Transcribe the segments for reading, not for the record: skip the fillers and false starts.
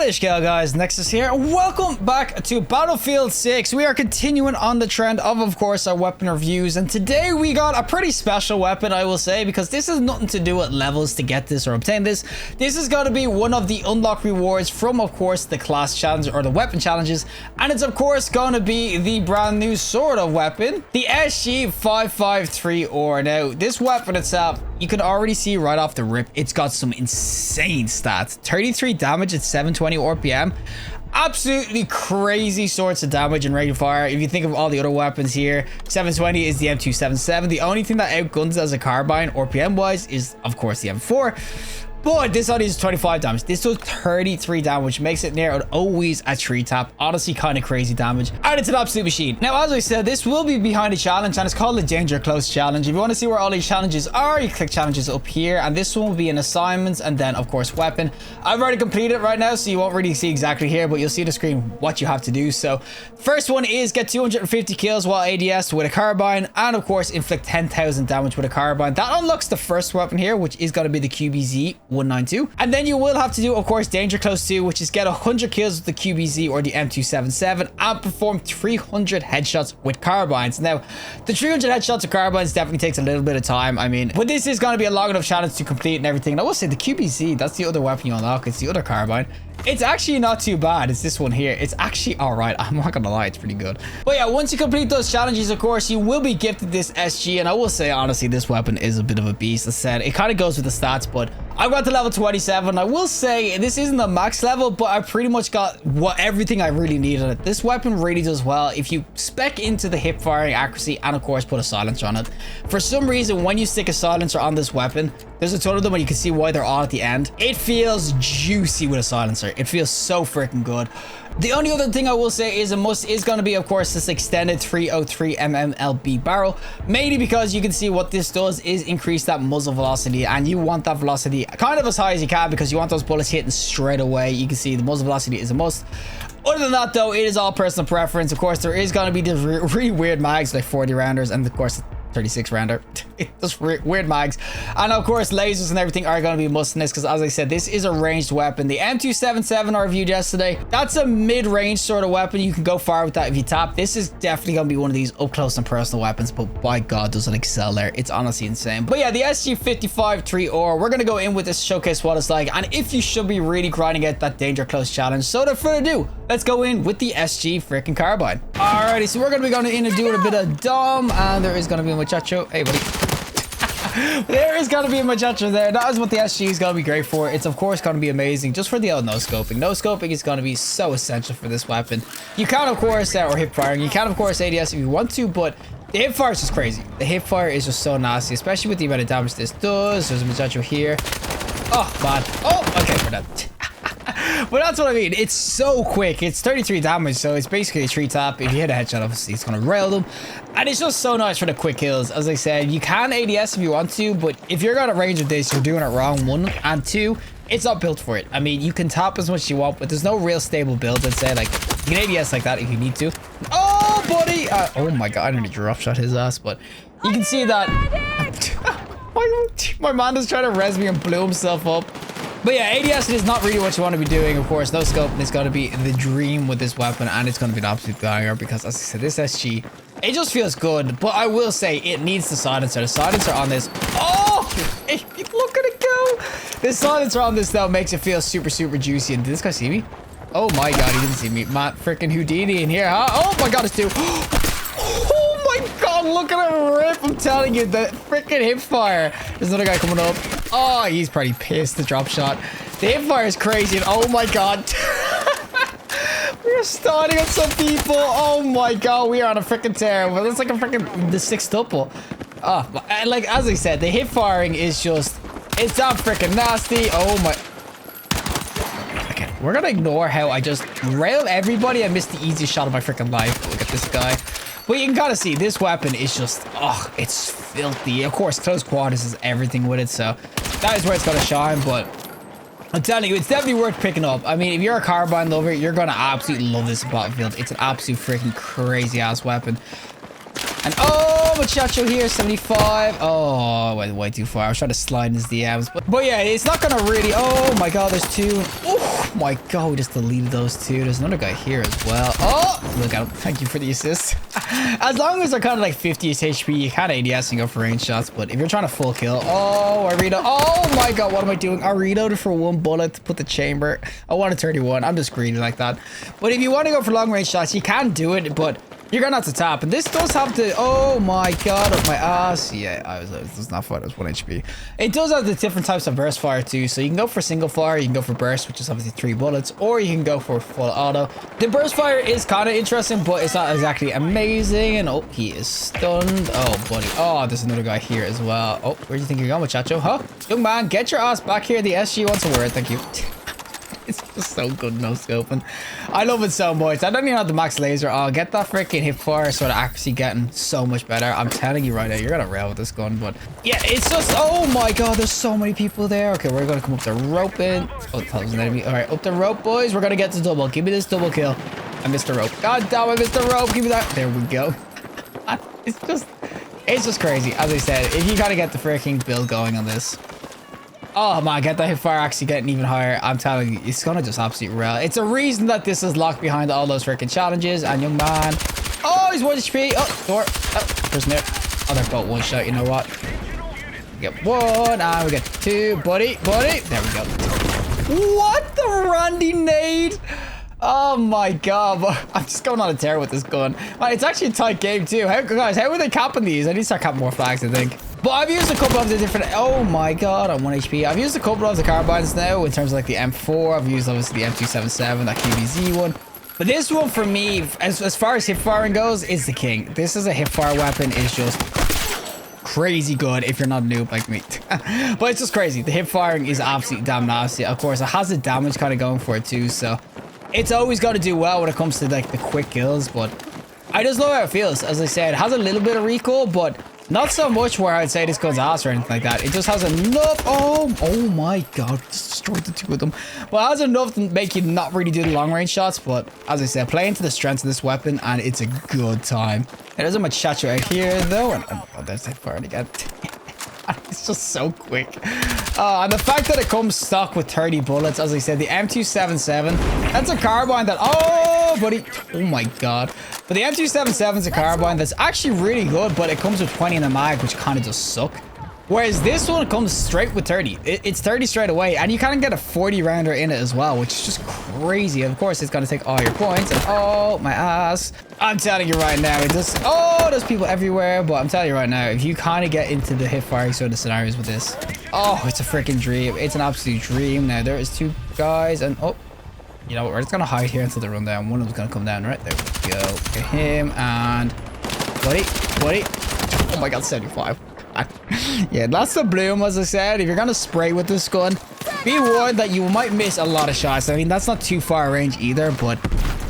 What is going on, guys? Nexas here. Welcome back to Battlefield 6. We are continuing on the trend of course, our weapon reviews. And today we got a pretty special weapon, I will say, because this has nothing to do with levels to get this or obtain this. This is going to be one of the unlock rewards from, of course, the class challenge or the weapon challenges. And it's, of course, going to be the brand new sort of weapon, the SG553R. Now, this weapon itself, you can already see right off the rip, it's got some insane stats. 33 damage at 720 RPM. Absolutely crazy sorts of damage and rate of fire. If you think of all the other weapons here, 720 is the M277. The only thing that outguns as a carbine RPM wise is, of course, the M4. But this only does 25 damage. This does 33 damage, which makes it near always a 3-tap. Honestly, kind of crazy damage. And it's an absolute machine. Now, as I said, this will be behind a challenge, and it's called the Danger Close Challenge. If you want to see where all these challenges are, you click challenges up here. And this one will be in assignments and then, of course, weapon. I've already completed it right now, so you won't really see exactly here, but you'll see the screen what you have to do. So, first one is get 250 kills while ADS with a carbine. And, of course, inflict 10,000 damage with a carbine. That unlocks the first weapon here, which is going to be the QBZ 192, and then you will have to do, of course, Danger Close 2, which is get 100 kills with the QBZ or the M277 and perform 300 headshots with carbines. Now, the 300 headshots with carbines definitely takes a little bit of time, I mean, but this is going to be a long enough challenge to complete and everything. And I will say the QBZ, that's the other weapon you unlock. It's the other carbine. It's actually not too bad. It's this one here. It's actually all right. I'm not gonna lie, it's pretty good. But yeah, once you complete those challenges, of course, you will be gifted this SG. And I will say, honestly, this weapon is a bit of a beast. As I said, it kind of goes with the stats, but I've got to level 27. I will say this isn't the max level, but I pretty much got everything I really need on it. This weapon really does well if you spec into the hip firing accuracy and, of course, put a silencer on it. For some reason, when you stick a silencer on this weapon, there's a ton of them and you can see why they're all at the end. It feels juicy with a silencer. It feels so freaking good. The only other thing I will say is a must is going to be, of course, this extended 303 mmLB barrel, mainly because you can see what this does is increase that muzzle velocity, and you want that velocity kind of as high as you can because you want those bullets hitting straight away. You can see the muzzle velocity is a must. Other than that, though, it is all personal preference. Of course, there is going to be the really weird mags like 40 rounders and, of course, 36 rounder. Just weird mags. And of course, lasers and everything are going to be must in this because, as I said, this is a ranged weapon. The M277 I reviewed yesterday, that's a mid-range sort of weapon. You can go far with that if you tap. This is definitely going to be one of these up close and personal weapons, but by God, does it excel there. It's honestly insane. But yeah, the SG553R, we're going to go in with this, showcase what it's like, and if you should be really grinding out that Danger Close challenge. So without further ado, let's go in with the SG freaking carbine. Alrighty, so we're going to be going in and doing a bit of dom, and there is going to be a muchacho. Hey, buddy. There is going to be a muchacho there. That is what the SG is going to be great for. It's, of course, going to be amazing just for the old no-scoping. No-scoping is going to be so essential for this weapon. You can, of course, or hip firing. You can, of course, ADS if you want to, but the hip fire is just crazy. The hip fire is just so nasty, especially with the amount of damage this does. There's a muchacho here. Oh, man. Oh, okay, we're done. But that's what I mean. It's so quick. It's 33 damage, so it's basically a 3-tap. If you hit a headshot, obviously, it's going to rail them. And it's just so nice for the quick kills. As I said, you can ADS if you want to, but if you're out of range of this, you're doing it wrong, 1. And 2, it's not built for it. I mean, you can tap as much as you want, but there's no real stable build. I'd say, like, you can ADS like that if you need to. Oh, buddy! Oh, my God. I nearly drop shot his ass, but you can see that... my man is trying to res me and blew himself up. But yeah, ADS is not really what you want to be doing. Of course, no scoping is going to be the dream with this weapon, and it's going to be an absolute banger because, as I said, this SG, it just feels good. But I will say it needs the silencer. The silencer on this, oh, look at it go. The silencer on this, though, makes it feel super, super juicy. And did this guy see me? Oh my God, he didn't see me. Matt freaking Houdini in here, huh? Oh my God, it's 2. Oh my God, look at him rip. I'm telling you, the freaking hip fire. There's another guy coming up. Oh, he's pretty pissed. The drop shot. The hip fire is crazy. And oh my God. We're starting on some people. Oh my God. We are on a freaking tear. Well, it's like a freaking the 6-tuple. Oh, and like, as I said, the hip firing is just, it's that freaking nasty. Oh my. Okay, we're going to ignore how I just railed everybody and missed the easiest shot of my freaking life. Look at this guy. But you can kind of see this weapon is just, oh, it's filthy. Of course, close quarters is everything with it, so that is where it's going to shine. But I'm telling you, it's definitely worth picking up. I mean, if you're a carbine lover, you're going to absolutely love this Battlefield. It's an absolute freaking crazy ass weapon. And oh, muchacho here, 75. Oh, I went way too far. I was trying to slide in his DMs. But yeah, it's not going to really, oh my God, there's 2. Oof. my god, we just deleted those two. There's another guy here as well. Oh, look out. Thank you for the assist. As long as they're kind of like 50 HP, you kind of ADS and go for range shots. But if you're trying to full kill, oh, I reload. Oh my god, what am I doing? I reloaded for one bullet to put the chamber. I wanted 31. I'm just greedy like that. But if you want to go for long range shots, you can do it, but you're gonna have to tap. And this does have to, oh my god, up my ass. Yeah, I was not fun. It was 1 HP. It does have the different types of burst fire too. So you can go for single fire, you can go for burst, which is obviously 3 bullets, or you can go for full auto. The burst fire is kind of interesting, but it's not exactly amazing. And oh, he is stunned. Oh, buddy. Oh, there's another guy here as well. Oh, where do you think you're going, muchacho? Huh? Young man, get your ass back here. The SG wants a word. Thank you. It's just so good no scoping. I love it so much. I don't even have the max laser. Oh, get that freaking hip fire sort of accuracy getting so much better. I'm telling you right now, you're gonna rail with this gun. But yeah, it's just, oh my god, there's so many people there. Okay, we're gonna come up the rope in. Oh, that was an enemy. All right, up the rope, boys. We're gonna get the double. Give me this double kill. I missed the rope. God damn, I missed the rope. Give me that. There we go. It's just crazy. As I said, if you gotta get the freaking build going on this. Oh man, get that hip fire actually getting even higher. I'm telling you, it's gonna just absolutely rail. It's a reason that this is locked behind all those freaking challenges. And young man, oh, he's 1 HP. Oh, door. Oh, prisoner. Oh, they're both one shot. You know what? We get 1 and we get 2. Buddy. There we go. What the Randy nade? Oh my god, I'm just going on a tear with this gun. It's actually a tight game too. Guys, how are they capping these? I need to start capping more flags, I think. But I've used a couple of the different, oh my god, I'm 1 HP. I've used a couple of the carbines now in terms of like the M4. I've used obviously the M277, that QBZ one. But this one for me, as far as hip firing goes, is the king. This is a hip fire weapon. It's just crazy good if you're not a noob like me. But it's just crazy. The hip firing is absolutely damn nasty. Of course, it has the damage kind of going for it too, so it's always got to do well when it comes to like the quick kills. But I just love how it feels. As I said, it has a little bit of recoil, but not so much where I'd say this gun's ass or anything like that. It just has enough. Oh my god, just destroyed the 2 of them. Well, it has enough to make you not really do the long range shots, but as I said, play into the strengths of this weapon and it's a good time. There's a muchacho out here though, and oh, there's that fire again. It's just so quick. And the fact that it comes stock with 30 bullets, as I said, the M277, that's a carbine that, oh buddy, oh my god. But the M277 is a carbine that's actually really good, but it comes with 20 in the mag, which kind of just suck. Whereas this one comes straight with 30. It's 30 straight away, and you kind of get a 40 rounder in it as well, which is just crazy. Of course, it's going to take all your points, and oh, my ass. I'm telling you right now, it just, oh, there's people everywhere, but I'm telling you right now, if you kind of get into the hip firing sort of scenarios with this, oh, it's a freaking dream. It's an absolute dream. Now, there is 2 guys, and oh, you know what, we're just going to hide here until they run down. One of them's going to come down, right? There we go. Get him, and buddy. Oh my god, 75. Yeah, that's the bloom. As I said, if you're gonna spray with this gun, be warned that you might miss a lot of shots. I mean, that's not too far range either, but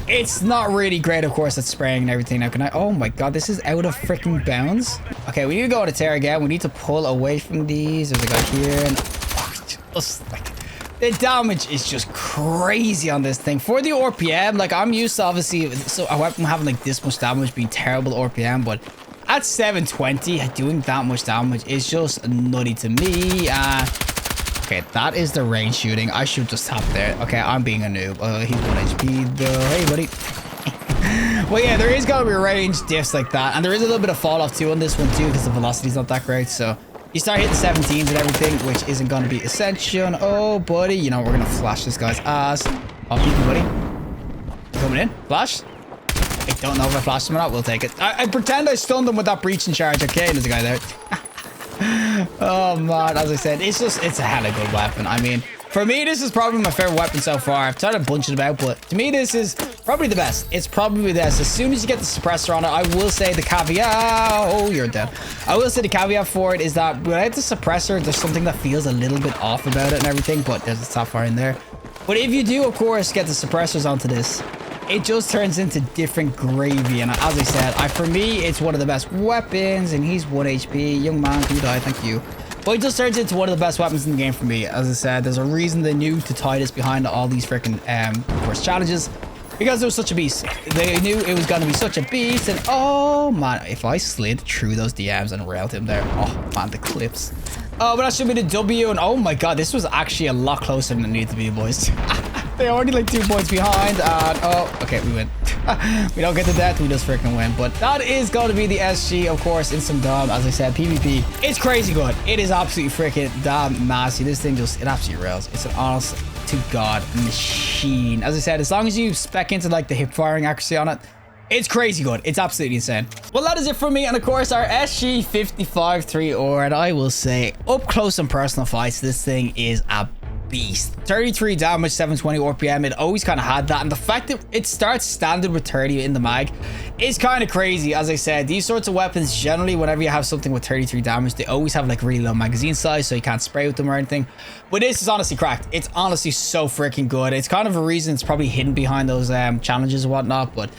it's not really great, of course, at spraying and everything. Now, can I, oh my god, this is out of freaking bounds. Okay, we need to go on a tear again. We need to pull away from these. There's a guy here, and oh, just like the damage is just crazy on this thing. For the RPM, like I'm used to obviously, so I'm having like this much damage being terrible RPM, but at 720, doing that much damage is just nutty to me. Okay, that is the range shooting. I should just tap there. Okay, I'm being a noob. He's 1 HP though. Hey, buddy. Well, yeah, there is going to be range diffs like that. And there is a little bit of fall off too on this one too, because the velocity's not that great. So you start hitting 17s and everything, which isn't going to be essential. Oh, buddy. You know, we're going to flash this guy's ass. Oh, you, buddy. Coming in. Flash. I don't know if I flashed him or not. We'll take it. I pretend I stunned him with that breaching charge. Okay, there's a guy there. Oh man, as I said, it's a hella good weapon. I mean, for me, this is probably my favorite weapon so far. I've tried to bunch it about, but to me, this is probably the best. It's probably the best. As soon as you get the suppressor on it, I will say the caveat. Oh, you're dead. I will say the caveat for it is that without the suppressor, there's something that feels a little bit off about it and everything, but there's a top fire in there. But if you do, of course, get the suppressors onto this, it just turns into different gravy. And as I said, for me, it's one of the best weapons. And he's 1 HP. Young man, can you die? Thank you. But it just turns into one of the best weapons in the game for me. As I said, there's a reason they knew to tie this behind all these freaking, of course, challenges. Because it was such a beast. They knew it was going to be such a beast. And oh, man, if I slid through those DMs and railed him there. Oh, man, the clips. Oh, but that should be the W. And oh, my God, this was actually a lot closer than it needed to be, boys. They're already like 2 points behind. And oh, okay, we win. We don't get the death, we just freaking win. But that is going to be the SG, of course, in some dumb, as I said, PvP. It's crazy good. It is absolutely freaking damn massive. This thing just, it absolutely rails. It's an honest to God machine. As I said, as long as you spec into like the hip firing accuracy on it, it's crazy good. It's absolutely insane. Well, that is it from me. And of course, our SG55-3R. And I will say, up close and personal fights, this thing is a beast. 33 damage, 720 RPM. It always kind of had that. And the fact that it starts standard with 30 in the mag is kind of crazy. As I said, these sorts of weapons, generally, whenever you have something with 33 damage, they always have like really low magazine size, so you can't spray with them or anything. But this is honestly cracked. It's honestly so freaking good. It's kind of a reason it's probably hidden behind those challenges and whatnot. But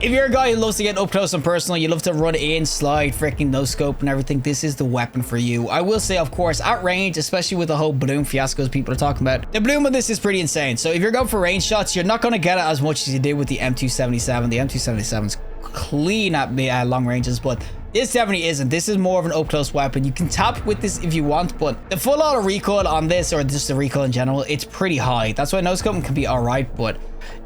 if you're a guy who loves to get up close and personal, you love to run in, slide, freaking no scope and everything, this is the weapon for you. I will say, of course, at range, especially with the whole balloon fiascos people are talking about, the bloom of this is pretty insane. So if you're going for range shots, you're not going to get it as much as you did with the M277. The M277 is clean at long ranges, but this definitely isn't. This is more of an up-close weapon. You can tap with this if you want, but the full auto recoil on this, or just the recoil in general, it's pretty high. That's why no-scoping can be alright, but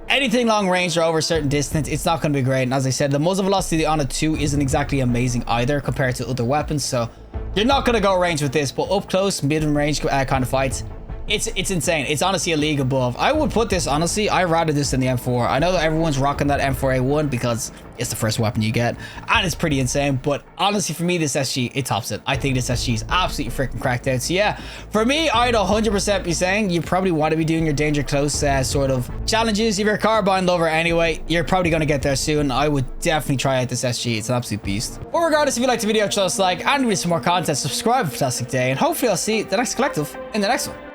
anything long range or over a certain distance, it's not going to be great. And as I said, the muzzle velocity on it too isn't exactly amazing either compared to other weapons, so you're not going to go range with this. But up close, mid-range kind of fights, it's insane. It's honestly a league above. I would put this, honestly, I'd rather this than the M4. I know that everyone's rocking that M4A1 because it's the first weapon you get, and it's pretty insane. But honestly, for me, this SG, it tops it. I think this SG is absolutely freaking cracked out. So yeah, for me, I'd 100% be saying you probably want to be doing your danger close sort of challenges. If you're a carbine lover anyway, you're probably going to get there soon. I would definitely try out this SG. It's an absolute beast. But regardless, if you liked the video, just like and with some more content, subscribe. Fantastic day, and hopefully I'll see the next collective in the next one.